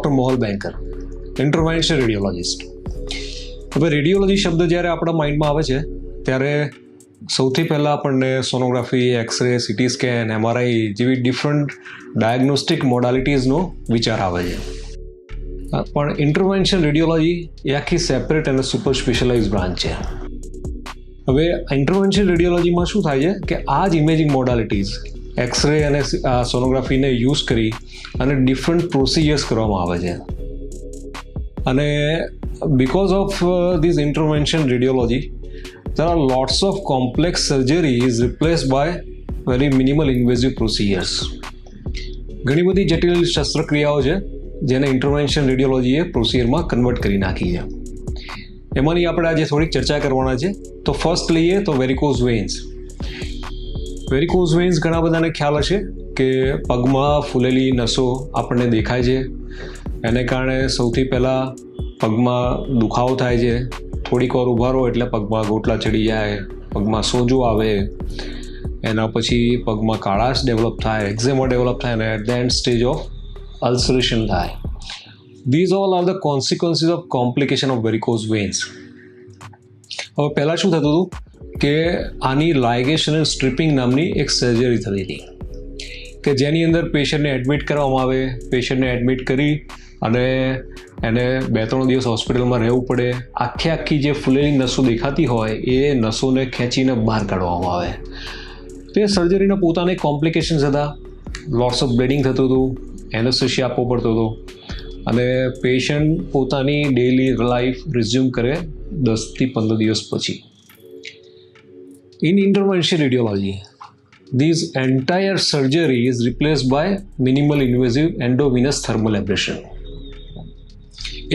Doctor Mohal Banker, intervention radiologist. હવે radiology શબ્દ જ્યારે આપણા માઇન્ડમાં આવે છે ત્યારે સૌથી પહેલાં આપણને sonography, X ray, CT scan, MRI જેવી ડિફરન્ટ ડાયગ્નોસ્ટિક મોડાલિટીઝનો વિચાર આવે છે. પણ ઇન્ટરવેન્શન રેડિયોલોજી એ આખી સેપરેટ અને સુપર સ્પેશિયલાઇઝ બ્રાન્ચ છે. હવે ઇન્ટરવેન્શન રેડિયોલોજીમાં શું થાય છે કે આ જ ઇમેજિંગ મોડાલિટીઝ એક્સરે અને સોનોગ્રાફીને યુઝ કરી અને ડિફરન્ટ પ્રોસિજર્સ કરવામાં આવે છે. અને because of this intervention radiology, there are lots of complex surgery is replaced by very minimal invasive procedures. ઘણી બધી જટિલ શસ્ત્રક્રિયાઓ છે જેને ઇન્ટરવેન્શન રેડિયોલોજીએ પ્રોસિજરમાં કન્વર્ટ કરી નાખી છે. એમાંની આપણે આજે થોડીક ચર્ચા કરવાના છે. તો ફર્સ્ટ લઈએ તો વેરિકોઝ વેન્સ. વેરિકોઝ વેન્સ ઘણા બધાને ખ્યાલ હશે કે પગમાં ફૂલેલી નસો આપણને દેખાય છે. એને કારણે સૌથી પહેલાં પગમાં દુખાવો થાય છે. થોડીક વાર ઊભા રહો એટલે પગમાં ગોટલા ચડી જાય, પગમાં સોજો આવે, એના પછી પગમાં કાળાશ ડેવલપ થાય, એક્ઝેમા ડેવલપ થાય અને at the end stage of ulceration થાય. These all are the consequences of complication of varicose veins. હવે પહેલાં શું થતું હતું કે આની લાઇગેશન એન્ડ સ્ટ્રિપિંગ નામની એક સર્જરી થતી હતી કે જેની અંદર પેશન્ટને એડમિટ કરવામાં આવે. પેશન્ટને એડમિટ કરી અને એને 2-3 દિવસ હોસ્પિટલમાં રહેવું પડે. આખી જે ફૂલેલી નસો દેખાતી હોય એ નસોને ખેંચીને બહાર કાઢવામાં આવે. તો એ સર્જરીના પોતાના કોમ્પ્લિકેશન્સ હતા. લોટ્સ ઓફ બ્લીડિંગ થતું હતું, એનેસ્થેસિયા આપવો પડતો હતો અને પેશન્ટ પોતાની ડેઇલી લાઈફ રિઝ્યુમ કરે 10 થી 15 દિવસ પછી. In intervention radiology, this entire surgery is replaced by minimal invasive endovenous thermal ablation.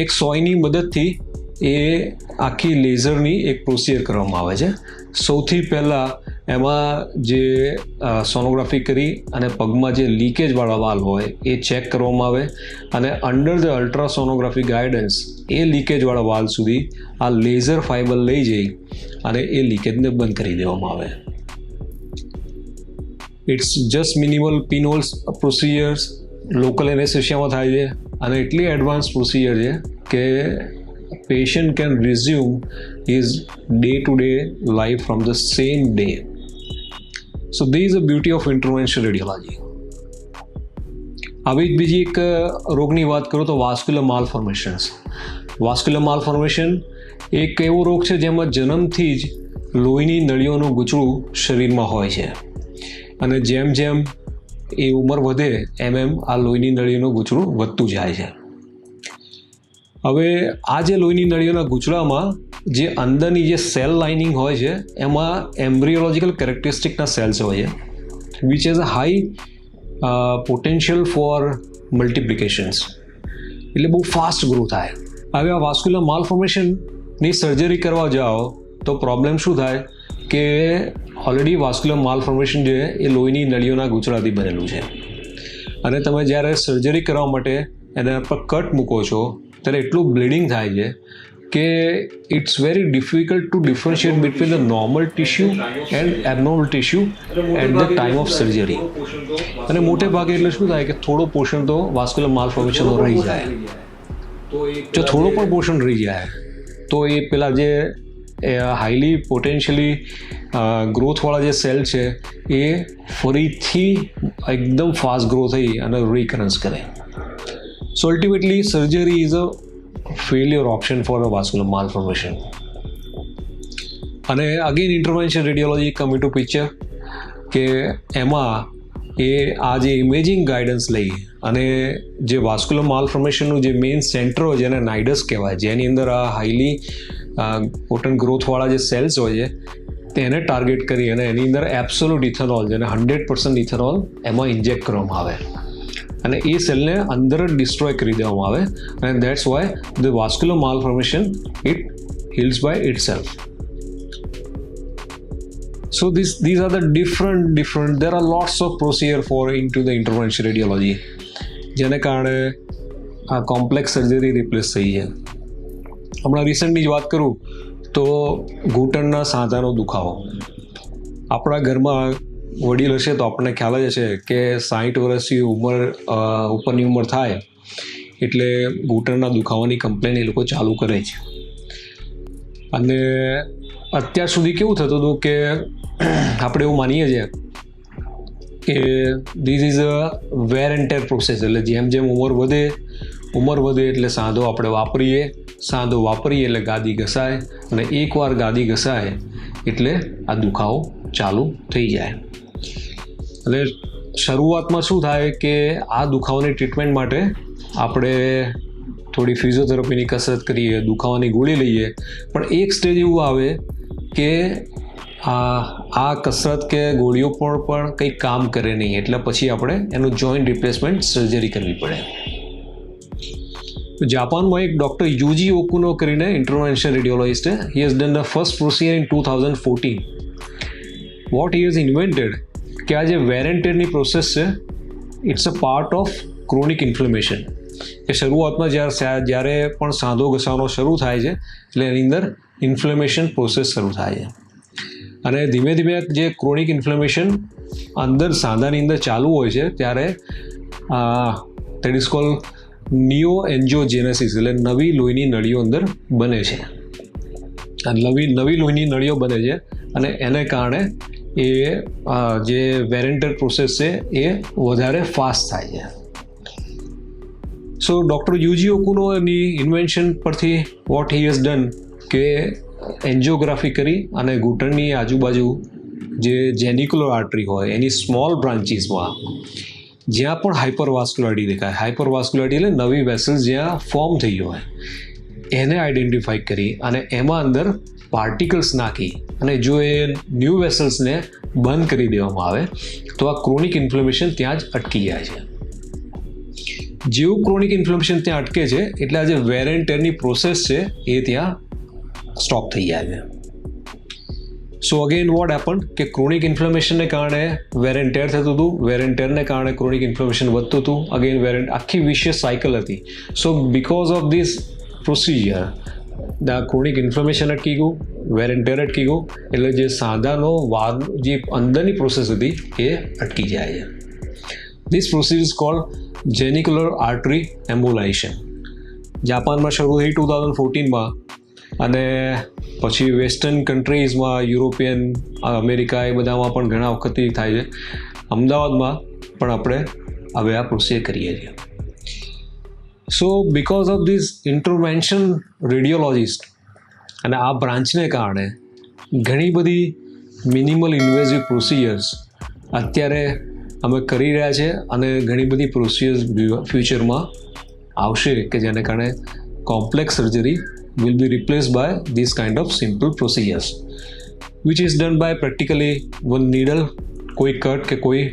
એક સોયની મદદથી એ આખી લેઝરની એક પ્રોસિજર કરવામાં આવે છે. સૌથી પહેલાં એમાં જે સોનોગ્રાફી કરી અને પગમાં જે લીકેજવાળા વાલ હોય એ ચેક કરવામાં આવે અને અંડર ધ અલ્ટ્રાસોનોગ્રાફી ગાઈડન્સ એ લીકેજવાળા વાલ સુધી આ લેઝર ફાઇબર લઈ જઈ અને એ લીકેજને બંધ કરી દેવામાં આવે. It's just minimal pinholes procedures local એનેસ્થેસિયામાં થાય છે અને એટલી એડવાન્સ પ્રોસિજર છે કે patient can resume his day to day life from the same day. So this is the beauty of intervention radiology. આવી જ બીજી એક રોગની વાત કરું તો વાસ્ક્યુલર માલફોર્મેશન્સ. વાસ્ક્યુલર માલફોર્મેશન એક એવો રોગ છે જેમાં જન્મથી જ લોહીની નળીઓનું ગૂંચળું શરીરમાં હોય છે અને જેમ જેમ એ ઉંમર વધે એમ આ લોહીની નળીઓનું ગૂંચળું વધતું જાય છે. હવે આ જે લોહીની નળીઓના ગૂંચળામાં જે અંદરની જે સેલ લાઇનિંગ હોય છે એમાં એમ્બ્રિયોલોજિકલ કેરેક્ટરિસ્ટિકના સેલ્સ હોય છે which has a high potential for multiplications. એટલે બહુ ફાસ્ટ ગ્રો થાય. હવે આ વાસ્ક્યુલર માલફોર્મેશનની સર્જરી કરવા જાઓ તો પ્રોબ્લેમ શું થાય કે ઓલરેડી વાસ્ક્યુલર માલફોર્મેશન જે એ લોહીની નળીઓના ગૂંચળાથી બનેલું છે અને તમે જ્યારે સર્જરી કરવા માટે એના પર કટ મૂકો છો ત્યારે એટલું બ્લીડિંગ થાય છે કે it's very difficult to differentiate between the normal tissue and abnormal tissue at the time of surgery. અને મોટે ભાગે એટલે શું થાય કે થોડો પોર્શન તો વાસ્ક્યુલર માલફોર્મેશનનો રહી જાય. જો થોડો પણ પોર્શન રહી જાય તો એ પેલા જે હાઈલી પોટેન્શિયલી ગ્રોથવાળા જે સેલ છે એ ફરીથી એકદમ ફાસ્ટ ગ્રો થઈ અને રિકરન્સ કરે. So ultimately surgery is a failure option for a vascular malformation. અને again intervention radiology come into picture કે એમાં એ આ જે ઇમેજિંગ ગાઈડન્સ લઈ અને જે વાસ્ક્યુલર માલફોર્મેશનનું જે મેઇન સેન્ટર હોય જેને નાઇડસ કહેવાય, જેની અંદર આ હાઈલી પોટન્ટ ગ્રોથવાળા જે સેલ્સ હોય છે તેને ટાર્ગેટ કરી અને એની અંદર એબ્સોલ્યુટ ઇથેનોલ જેને 100% ઇથેનોલ એમાં ઇન્જેક્ટ કરવામાં આવે અને એ સેલને અંદર જ ડિસ્ટ્રોય કરી દેવામાં આવે અને that's why the vascular malformation it heals by itself. So these are the different there are lots of procedure for into the intervention radiology જેને કારણે આ કોમ્પ્લેક્સ સર્જરી રિપ્લેસ થઈ છે. હમણાં રિસન્ટની જ વાત કરું તો ઘૂંટણના સાંધાનો દુખાવો. આપણા ઘરમાં વડીલ હશે તો આપણને ખ્યાલ જ હશે કે 60 વર્ષની ઉંમર ઉપરની ઉંમર થાય એટલે ઘૂંટણના દુખાવાની કમ્પ્લેન એ લોકો ચાલુ કરે છે. અને અત્યાર સુધી કેવું થતું હતું કે આપણે એવું માનીએ છીએ કે this is a wear and tear process, એટલે જેમ જેમ ઉંમર વધે એટલે સાંધો આપણે વાપરીએ એટલે ગાદી ઘસાય, અને એકવાર ગાદી ઘસાય એટલે આ દુખાવો ચાલુ થઈ જાય. એટલે શરૂઆતમાં શું થાય કે આ દુખાવાની ટ્રીટમેન્ટ માટે આપણે થોડી ફિઝિયોથેરાપીની કસરત કરીએ, દુખાવાની ગોળી લઈએ, પણ એક સ્ટેજ એવું આવે કે આ કસરત કે ગોળીઓ પણ કંઈ કામ કરે નહીં, એટલે પછી આપણે એનું જોઈન્ટ રિપ્લેસમેન્ટ સર્જરી કરવી પડે. જાપાનમાં એક ડૉક્ટર યુજી ઓકુનો કરીને ઇન્ટરવેન્શન રેડિયોલોજિસ્ટ છે. He has done the first procedure in 2014. What he has invented કે આ જે વેર એન્ડ ટેરની પ્રોસેસ છે, it's a part of chronic inflammation. કે શરૂઆતમાં જ્યારે પણ સાંધો ઘસવાનો શરૂ થાય છે એટલે એની અંદર ઇન્ફ્લેમેશન પ્રોસેસ શરૂ થાય છે, અને ધીમે ધીમે જે ક્રોનિક ઇન્ફ્લેમેશન અંદર સાંધાની અંદર ચાલુ હોય છે ત્યારે ધેટ ઇઝ કોલ્ડ નિયો એન્જિયોજેનેસિસ, એટલે નવી લોહીની નળીઓ અંદર બને છે. નવી લોહીની નળીઓ બને છે અને એને કારણે એ જે વેરેન્ટર પ્રોસેસ છે એ વધારે ફાસ્ટ થાય છે. સો ડૉક્ટર યુજી ઓકુનોની ઇન્વેન્શન પરથી વોટ હી હેઝ ડન કે એન્જિયોગ્રાફી કરી અને ઘૂંટણની આજુબાજુ જે જેનિક્યુલર આર્ટરી હોય એની સ્મોલ બ્રાન્ચીસમાં જ્યાં પણ હાઇપરવાસ્ક્યુલારિટી દેખાય, હાઇપરવાસ્ક્યુલારિટી એટલે નવી વેસલ્સ જ્યાં ફોર્મ થઈ હોય એને આઈડેન્ટિફાઈ કરી અને એમાં અંદર પાર્ટિકલ્સ નાખી અને જો એ ન્યૂ વેસલ્સને બંધ કરી દેવામાં આવે તો આ ક્રોનિક ઇન્ફ્લેમેશન ત્યાં જ અટકી જાય છે. જેવું ક્રોનિક ઇન્ફ્લેમેશન ત્યાં અટકે છે એટલે આ જે વેર એન્ડ ટેરની પ્રોસેસ છે એ ત્યાં સ્ટોપ થઈ જાય છે. સો અગેન વોટ હેપન કે ક્રોનિક ઇન્ફ્લેમેશનને કારણે વેર એન્ડ ટેર થતું હતું, વેર એન્ડ ટેરને કારણે ક્રોનિક ઇન્ફ્લેમેશન વધતું હતું, અગેન વેર એન્ડ, આખી વિશિયસ સાયકલ હતી. સો because of this procedure the chronic inflammation અટકી ગયું, વેર એન્ડ ટેર અટકી ગયું, એટલે જે સાંધાનો જે અંદરની પ્રોસેસ હતી એ અટકી જાય છે. This process is called genicular artery embolisation. જાપાનમાં શરૂ થઈ 2014માં અને પછી વેસ્ટર્ન કન્ટ્રીઝમાં, યુરોપિયન, અમેરિકા એ બધામાં પણ ઘણા વખતથી થાય છે. અમદાવાદમાં પણ આપણે હવે આ પ્રોસિજર કરીએ છીએ. સો because of this intervention radiologist અને આ બ્રાન્ચને કારણે ઘણી બધી મિનિમલ ઇન્વેઝિવ પ્રોસિજર્સ અત્યારે અમે કરી રહ્યા છે અને ઘણી બધી પ્રોસિજર્સ ફ્યુચરમાં આવશે કે જેને કારણે complex surgery will be replaced by these kind of simple procedures which is done by practically one needle, કોઈ કટ કે કોઈ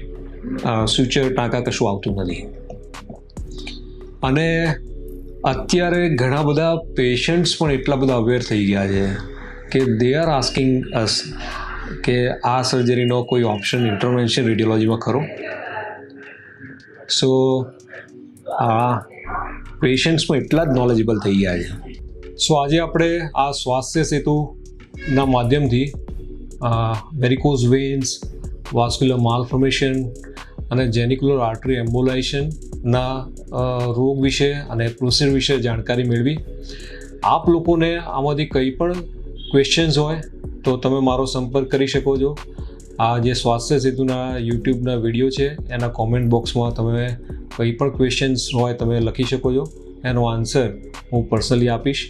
સુચર ટાંકા કશું આવતું નથી. અને અત્યારે ઘણા બધા પેશન્ટ્સ પણ એટલા બધા અવેર થઈ ગયા છે કે દે આર આસ્કિંગ અસ કે આ સર્જરીનો કોઈ ઓપ્શન ઇન્ટરવેન્શન રેડિયોલોજીમાં ખરો. સો આ પેશન્ટ્સ પણ એટલા જ નોલેજેબલ થઈ ગયા છે. સો આજે આપણે આ સ્વાસ્થ્ય સેતુના માધ્યમથી વેરિકોઝ વેન્સ, વાસ્ક્યુલર માલફોર્મેશન અને જેનિક્યુલર આર્ટરી એમ્બોલાઇઝેશનના રોગ વિશે અને પ્રોસિજર વિશે જાણકારી મેળવી. આપ લોકોને આમાંથી કંઈ પણ ક્વેશ્ચન્સ હોય તો તમે મારો સંપર્ક કરી શકો છો. આ જે સ્વાસ્થ્ય સેતુના યુટ્યુબના વિડીયો છે એના કોમેન્ટ બોક્સમાં તમે કંઈ પણ ક્વેશ્ચન્સ હોય તમે લખી શકો છો, એનો આન્સર હું પર્સનલી આપીશ.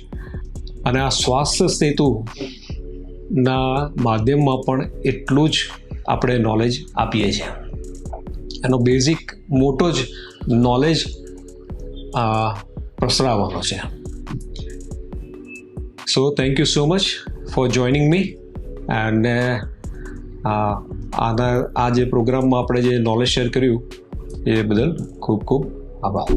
અને આ સ્વાસ્થ્ય સેતુના માધ્યમમાં પણ એટલું જ આપણે નોલેજ આપીએ છીએ. એનો બેઝિક મોટો જ નોલેજ પ્રસરાવવાનો છે. So thank you so much for joining me. And આ જે પ્રોગ્રામમાં આપણે જે નોલેજ શેર કર્યું એ બદલ ખૂબ ખૂબ આભાર.